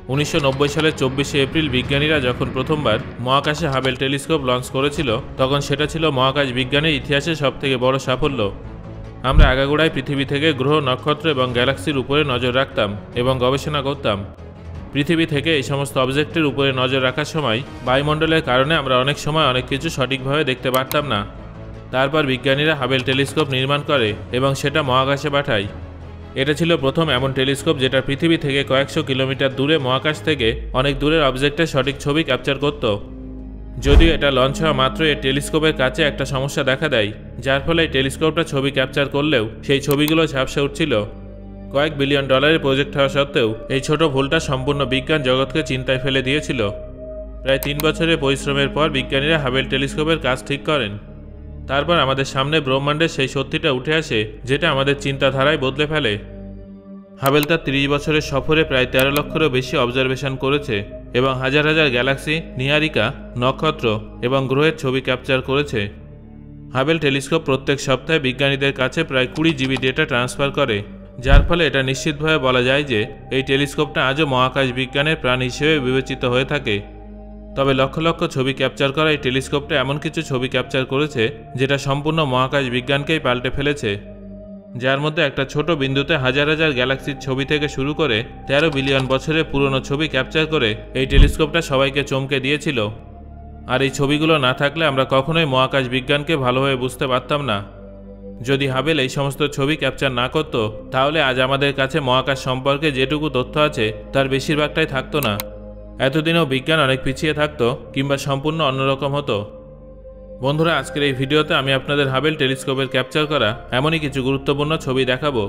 1990 সালের 24শে এপ্রিল বিজ্ঞানীরা যখন প্রথমবার মহাকাশে হাবেল টেলিস্কোপ লঞ্চ করেছিল, তখন সেটা ছিল মহাকাশ বিজ্ঞানের ইতিহাসে সবথেকে বড় সাফল্য। আমরা আগাগোড়ায় পৃথিবী থেকে গ্রহ, নক্ষত্র এবং গ্যালাক্সির উপরে নজর রাখতাম এবং গবেষণা করতাম। পৃথিবী থেকে এই সমস্ত অবজেক্টের উপরে নজর রাখার সময় বায়ুমণ্ডলের কারণে আমরা অনেক সময় অনেক কিছু সঠিকভাবে দেখতে পারতাম না। তারপর বিজ্ঞানীরা হাবেল টেলিস্কোপ নির্মাণ করে এবং সেটা মহাকাশে পাঠায়। এটা ছিল প্রথম এমন টেলিস্কোপ যেটা পৃথিবী থেকে কয়েকশো কিলোমিটার দূরে মহাকাশ থেকে অনেক দূরের অবজেক্টের সঠিক ছবি ক্যাপচার করত। যদিও এটা লঞ্চ হওয়া মাত্রই এই টেলিস্কোপের কাছে একটা সমস্যা দেখা দেয়, যার ফলে এই টেলিস্কোপটা ছবি ক্যাপচার করলেও সেই ছবিগুলো ঝাপসা উঠছিল। কয়েক বিলিয়ন ডলারের প্রজেক্ট হওয়া সত্ত্বেও এই ছোট ভুলটা সম্পূর্ণ বিজ্ঞান জগৎকে চিন্তায় ফেলে দিয়েছিল। প্রায় 3 বছরের পরিশ্রমের পর বিজ্ঞানীরা হাবেল টেলিস্কোপের কাজ ঠিক করেন। তারপর আমাদের সামনে ব্রহ্মাণ্ডের সেই সত্যিটা উঠে আসে যেটা আমাদের চিন্তাধারায় বদলে ফেলে। হাবেল তার 30 বছরের সফরে প্রায় 13 লক্ষেরও বেশি অবজারভেশন করেছে এবং হাজার হাজার গ্যালাক্সি, নীহারিকা, নক্ষত্র এবং গ্রহের ছবি ক্যাপচার করেছে। হাবেল টেলিস্কোপ প্রত্যেক সপ্তাহে বিজ্ঞানীদের কাছে প্রায় 20 জিবি ডেটা ট্রান্সফার করে, যার ফলে এটা নিশ্চিতভাবে বলা যায় যে এই টেলিস্কোপটা আজও মহাকাশ বিজ্ঞানের প্রাণ হিসেবে বিবেচিত হয়ে থাকে। তবে লক্ষ লক্ষ ছবি ক্যাপচার করা এই টেলিস্কোপটা এমন কিছু ছবি ক্যাপচার করেছে যেটা সম্পূর্ণ মহাকাশ বিজ্ঞানকেই পাল্টে ফেলেছে, যার মধ্যে একটা ছোট বিন্দুতে হাজার হাজার গ্যালাক্সির ছবি থেকে শুরু করে 13 বিলিয়ন বছরের পুরনো ছবি ক্যাপচার করে এই টেলিস্কোপটা সবাইকে চমকে দিয়েছিল। আর এই ছবিগুলো না থাকলে আমরা কখনোই মহাকাশ বিজ্ঞানকে ভালোভাবে বুঝতে পারতাম না। যদি হাবেল এই সমস্ত ছবি ক্যাপচার না করত, তাহলে আজ আমাদের কাছে মহাকাশ সম্পর্কে যেটুকু তথ্য আছে তার বেশিরভাগটাই থাকতো না। এতদিনও বিজ্ঞান অনেক পিছিয়ে থাকতো কিংবা সম্পূর্ণ অন্যরকম হতো। বন্ধুরা, আজকের এই ভিডিওতে আমি আপনাদের হাবেল টেলিস্কোপের ক্যাপচার করা এমনই কিছু গুরুত্বপূর্ণ ছবি দেখাবো,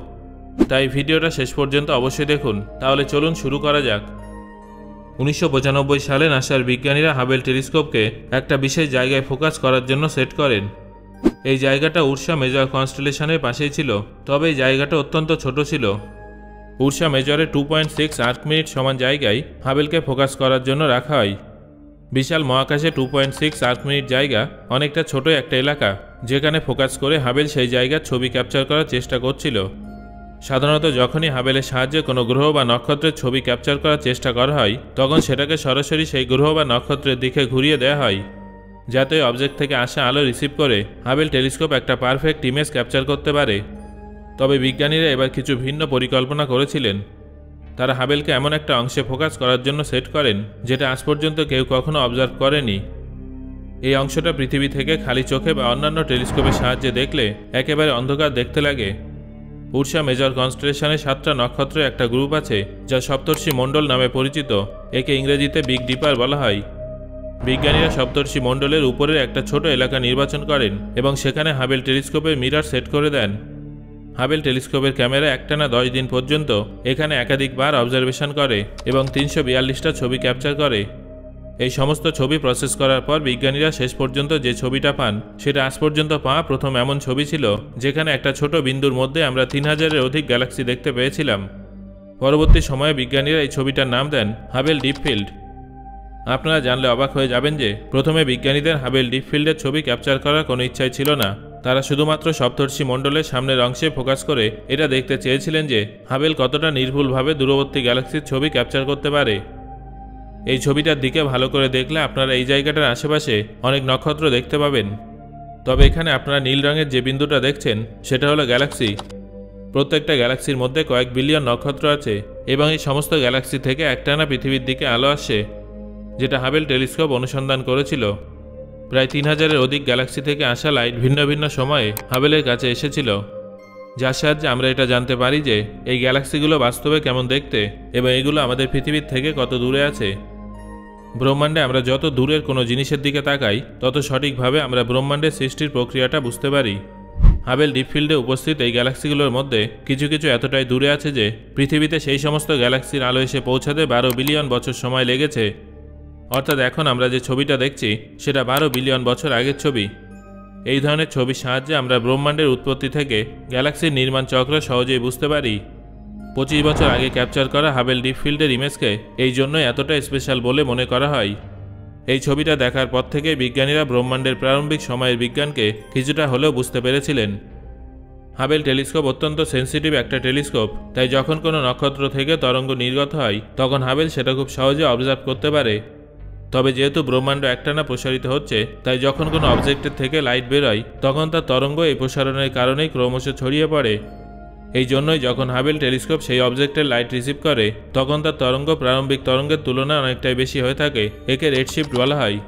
তাই ভিডিওটা শেষ পর্যন্ত অবশ্যই দেখুন। তাহলে চলুন শুরু করা যাক। 1995 সালে নাসার বিজ্ঞানীরা হাবেল টেলিস্কোপকে একটা বিশেষ জায়গায় ফোকাস করার জন্য সেট করেন। এই জায়গাটা উর্সা মেজর কনস্টেলেশনের পাশেই ছিল, তবে এই জায়গাটা অত্যন্ত ছোট ছিল। উর্সা মেজরে 2.6 আর্ক মিনিট সমান জায়গায় হাবেলকে ফোকাস করার জন্য রাখা হয়। বিশাল মহাকাশে 2.6 আর্ক মিনিট জায়গা অনেকটা ছোট একটা এলাকা, যেখানে ফোকাস করে হাবেল সেই জায়গার ছবি ক্যাপচার করার চেষ্টা করছিল। সাধারণত যখনই হাবেলের সাহায্যে কোনো গ্রহ বা নক্ষত্রের ছবি ক্যাপচার করার চেষ্টা করা হয়, তখন সেটাকে সরাসরি সেই গ্রহ বা নক্ষত্রের দিকে ঘুরিয়ে দেওয়া হয়, যাতে অবজেক্ট থেকে আসা আলো রিসিভ করে হাবেল টেলিস্কোপ একটা পারফেক্ট ইমেজ ক্যাপচার করতে পারে। তবে বিজ্ঞানীরা এবার কিছু ভিন্ন পরিকল্পনা করেছিলেন। তারা হাবেলকে এমন একটা অংশে ফোকাস করার জন্য সেট করেন যেটা আজ পর্যন্ত কেউ কখনো অবজার্ভ করেনি। এই অংশটা পৃথিবী থেকে খালি চোখে বা অন্যান্য টেলিস্কোপের সাহায্যে দেখলে একেবারে অন্ধকার দেখতে লাগে। উর্সা মেজর কনস্টেলেশনে 7টা নক্ষত্রের একটা গ্রুপ আছে যা সপ্তর্ষি মণ্ডল নামে পরিচিত। একে ইংরেজিতে বিগ ডিপার বলা হয়। বিজ্ঞানীরা সপ্তর্ষি মণ্ডলের উপরের একটা ছোট এলাকা নির্বাচন করেন এবং সেখানে হাবেল টেলিস্কোপের মিরর সেট করে দেন। হাবেল টেলিস্কোপের ক্যামেরা একটানা 10 দিন পর্যন্ত এখানে একাধিকবার অবজারভেশন করে এবং 342টা ছবি ক্যাপচার করে। এই সমস্ত ছবি প্রসেস করার পর বিজ্ঞানীরা শেষ পর্যন্ত যে ছবিটা পান সেটা আজ পর্যন্ত পাওয়া প্রথম এমন ছবি ছিল, যেখানে একটা ছোট বিন্দুর মধ্যে আমরা 3000-এর অধিক গ্যালাক্সি দেখতে পেয়েছিলাম। পরবর্তী সময়ে বিজ্ঞানীরা এই ছবিটার নাম দেন হাবেল ডিপ ফিল্ড। আপনারা জানলে অবাক হয়ে যাবেন যে প্রথমে বিজ্ঞানীদের হাবেল ডিপ ফিল্ডের ছবি ক্যাপচার করার কোনো ইচ্ছাই ছিল না। তারা শুধুমাত্র সপ্তর্ষি মণ্ডলের সামনের অংশে ফোকাস করে এটা দেখতে চেয়েছিলেন যে হাবেল কতটা নির্ভুলভাবে দূরবর্তী গ্যালাক্সির ছবি ক্যাপচার করতে পারে। এই ছবিটার দিকে ভালো করে দেখলে আপনারা এই জায়গাটার আশেপাশে অনেক নক্ষত্র দেখতে পাবেন। তবে এখানে আপনারা নীল রঙের যে বিন্দুটা দেখছেন সেটা হলো গ্যালাক্সি। প্রত্যেকটা গ্যালাক্সির মধ্যে কয়েক বিলিয়ন নক্ষত্র আছে এবং এই সমস্ত গ্যালাক্সি থেকে একটানা পৃথিবীর দিকে আলো আসে, যেটা হাবেল টেলিস্কোপ অনুসন্ধান করেছিল। প্রায় 3000-এর অধিক গ্যালাক্সি থেকে আসা লাইট ভিন্ন ভিন্ন সময়ে হাবেলের কাছে এসেছিল, যার সাহায্যে আমরা এটা জানতে পারি যে এই গ্যালাক্সিগুলো বাস্তবে কেমন দেখতে এবং এগুলো আমাদের পৃথিবীর থেকে কত দূরে আছে। ব্রহ্মাণ্ডে আমরা যত দূরের কোনো জিনিসের দিকে তাকাই, তত সঠিকভাবে আমরা ব্রহ্মাণ্ডের সৃষ্টির প্রক্রিয়াটা বুঝতে পারি। হাবেল ডিপ ফিল্ডে উপস্থিত এই গ্যালাক্সিগুলোর মধ্যে কিছু কিছু এতটাই দূরে আছে যে পৃথিবীতে সেই সমস্ত গ্যালাক্সির আলো এসে পৌঁছাতে 12 বিলিয়ন বছর সময় লেগেছে। অর্থাৎ এখন আমরা যে ছবিটা দেখছি সেটা 12 বিলিয়ন বছর আগের ছবি। এই ধরনের ছবির সাহায্যে আমরা ব্রহ্মাণ্ডের উৎপত্তি থেকে গ্যালাক্সির নির্মাণ চক্র সহজেই বুঝতে পারি। 25 বছর আগে ক্যাপচার করা হাবেল ডিপ ফিল্ডের ইমেজকে এই জন্যই এতটা স্পেশাল বলে মনে করা হয়। এই ছবিটা দেখার পর থেকে বিজ্ঞানীরা ব্রহ্মাণ্ডের প্রারম্ভিক সময়ের বিজ্ঞানকে কিছুটা হলেও বুঝতে পেরেছিলেন। হাবেল টেলিস্কোপ অত্যন্ত সেন্সিটিভ একটা টেলিস্কোপ, তাই যখন কোনো নক্ষত্র থেকে তরঙ্গ নির্গত হয় তখন হাবেল সেটা খুব সহজে অবজার্ভ করতে পারে। তবে যেহেতু ব্রহ্মাণ্ড একটানা প্রসারিত হচ্ছে, তাই যখন কোনো অবজেক্টের থেকে লাইট বেরোয় তখন তার তরঙ্গ এই প্রসারণের কারণেই ক্রমশ ছড়িয়ে পড়ে। এই জন্যই যখন হাবেল টেলিস্কোপ সেই অবজেক্টের লাইট রিসিভ করে তখন তার তরঙ্গ প্রারম্ভিক তরঙ্গের তুলনায় অনেকটাই বেশি হয়ে থাকে। একে রেডশিফট বলা হয়।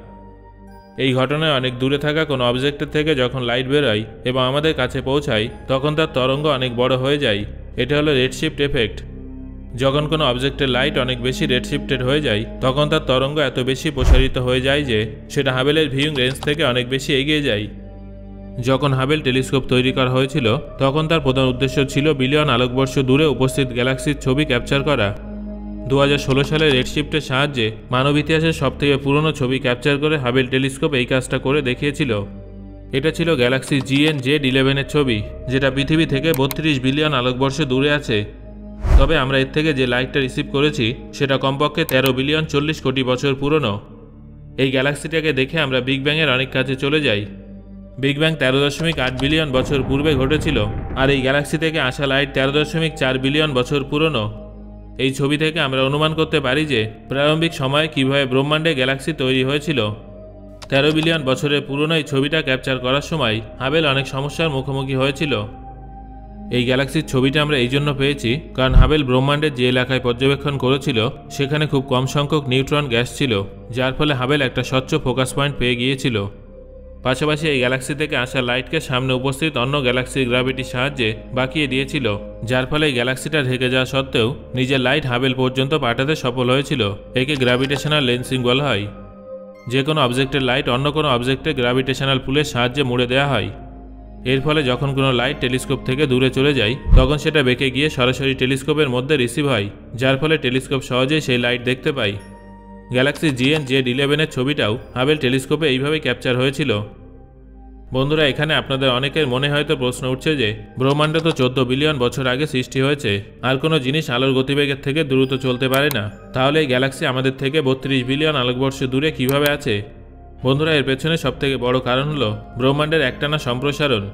এই ঘটনায় অনেক দূরে থাকা কোনো অবজেক্টের থেকে যখন লাইট বেরোয় এবং আমাদের কাছে পৌঁছায় তখন তার তরঙ্গ অনেক বড় হয়ে যায়। এটা হলো রেডশিফট এফেক্ট। যখন কোনো অবজেক্টের লাইট অনেক বেশি রেডশিফটেড হয়ে যায় তখন তার তরঙ্গ এত বেশি প্রসারিত হয়ে যায় যে সেটা হাবেলের ভিউইং রেঞ্জ থেকে অনেক বেশি এগিয়ে যায়। যখন হাবেল টেলিস্কোপ তৈরি করা হয়েছিল তখন তার প্রধান উদ্দেশ্য ছিল বিলিয়ন আলোকবর্ষ দূরে উপস্থিত গ্যালাক্সির ছবি ক্যাপচার করা। 2016 সালে রেডশিফটের সাহায্যে মানব ইতিহাসের সবথেকে পুরনো ছবি ক্যাপচার করে হাবেল টেলিস্কোপ এই কাজটা করে দেখিয়েছিল। এটা ছিল গ্যালাক্সি GN-Z11 এর ছবি, যেটা পৃথিবী থেকে 32 বিলিয়ন আলোকবর্ষ দূরে আছে। তবে আমরা এর থেকে যে লাইটটা রিসিভ করেছি সেটা কমপক্ষে 13 বিলিয়ন 40 কোটি বছর পুরনো। এই গ্যালাক্সিটাকে দেখে আমরা বিগ ব্যাংয়ের অনেক কাছে চলে যাই। বিগ ব্যাং 13.8 বিলিয়ন বছর পূর্বে ঘটেছিল, আর এই গ্যালাক্সি থেকে আসা লাইট 13.4 বিলিয়ন বছর পুরনো। এই ছবি থেকে আমরা অনুমান করতে পারি যে প্রারম্ভিক সময়ে কীভাবে ব্রহ্মাণ্ডে গ্যালাক্সি তৈরি হয়েছিল। 13 বিলিয়ন বছরের পুরনো এই ছবিটা ক্যাপচার করার সময় হাবেল অনেক সমস্যার মুখোমুখি হয়েছিল। এই গ্যালাক্সির ছবিটা আমরা এই জন্য পেয়েছি কারণ হাবেল ব্রহ্মাণ্ডের যে এলাকায় পর্যবেক্ষণ করেছিল সেখানে খুব কম সংখ্যক নিউট্রন গ্যাস ছিল, যার ফলে হাবেল একটা স্বচ্ছ ফোকাস পয়েন্ট পেয়ে গিয়েছিল। পাশাপাশি এই গ্যালাক্সি থেকে আসা লাইটকে সামনে উপস্থিত অন্য গ্যালাক্সির গ্র্যাভিটির সাহায্যে বাঁকিয়ে দিয়েছিল, যার ফলে এই গ্যালাক্সিটা ঢেকে যাওয়া সত্ত্বেও নিজের লাইট হাবেল পর্যন্ত পাঠাতে সফল হয়েছিল। একে গ্র্যাভিটেশনাল লেন্সিং বলা হয়। যে কোনো অবজেক্টের লাইট অন্য কোনো অবজেক্টে গ্র্যাভিটেশনাল পুলের সাহায্যে মুড়ে দেওয়া হয়। এর ফলে যখন কোনো লাইট টেলিস্কোপ থেকে দূরে চলে যায় তখন সেটা বেঁকে গিয়ে সরাসরি টেলিস্কোপের মধ্যে রিসিভ হয়, যার ফলে টেলিস্কোপ সহজেই সেই লাইট দেখতে পায়। গ্যালাক্সি GN-Z11 এর ছবিটাও হাবেল টেলিস্কোপে এইভাবেই ক্যাপচার হয়েছিল। বন্ধুরা, এখানে আপনাদের অনেকের মনে হয়তো প্রশ্ন উঠছে যে ব্রহ্মাণ্ড তো 14 বিলিয়ন বছর আগে সৃষ্টি হয়েছে, আর কোনো জিনিস আলোর গতিবেগের থেকে দ্রুত চলতে পারে না, তাহলে এই গ্যালাক্সি আমাদের থেকে 32 বিলিয়ন আলোকবর্ষ দূরে কিভাবে আছে? বন্ধুরা, এর পেছনে সবথেকে বড় কারণ হলো ব্রহ্মাণ্ডের একটানা সম্প্রসারণ।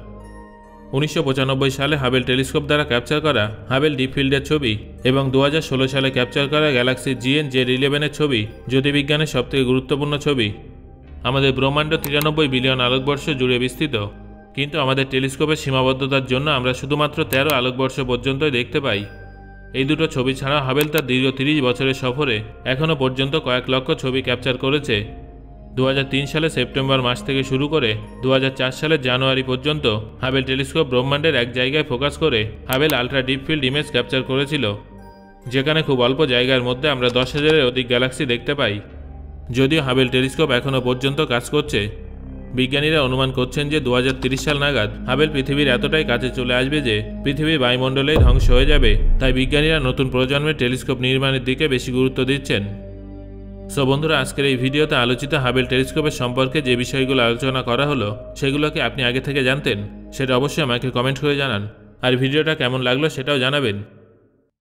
1995 সালে হাবেল টেলিস্কোপ দ্বারা ক্যাপচার করা হাবেল ডিপ ফিল্ডের ছবি এবং 2016 সালে ক্যাপচার করা গ্যালাক্সি GN-Z11 এর ছবি জ্যোতির্বিজ্ঞানের সবথেকে গুরুত্বপূর্ণ ছবি। আমাদের ব্রহ্মাণ্ড 93 বিলিয়ন আলোকবর্ষ জুড়ে বিস্তৃত, কিন্তু আমাদের টেলিস্কোপের সীমাবদ্ধতার জন্য আমরা শুধুমাত্র 13 আলোকবর্ষ পর্যন্তই দেখতে পাই। এই দুটো ছবি ছাড়া হাবেল তার দীর্ঘ 30 বছরের সফরে এখনও পর্যন্ত কয়েক লক্ষ ছবি ক্যাপচার করেছে। 2003 সালে সেপ্টেম্বর মাস থেকে শুরু করে 2004 সালের জানুয়ারি পর্যন্ত হাবেল টেলিস্কোপ ব্রহ্মাণ্ডের এক জায়গায় ফোকাস করে Hubble ultra deep field image capture করেছিল, যেখানে খুব অল্প জায়গার মধ্যে আমরা 10,000-এর অধিক গ্যালাক্সি দেখতে পাই। যদিও হাবেল টেলিস্কোপ এখনও পর্যন্ত কাজ করছে, বিজ্ঞানীরা অনুমান করছেন যে 2030 সাল নাগাদ হাবেল পৃথিবীর এতটাই কাছে চলে আসবে যে পৃথিবীর বায়ুমণ্ডলেই ধ্বংস হয়ে যাবে। তাই বিজ্ঞানীরা নতুন প্রজন্মের টেলিস্কোপ নির্মাণের দিকে বেশি গুরুত্ব দিচ্ছেন। সো বন্ধুরা, আজকের এই ভিডিওতে আলোচিত হাবেল টেলিস্কোপের সম্পর্কে যে বিষয়গুলো আলোচনা করা হলো সেগুলোকে আপনি আগে থেকে জানতেন? সেটা অবশ্যই আমাকে কমেন্ট করে জানান, আর ভিডিওটা কেমন লাগলো সেটাও জানাবেন।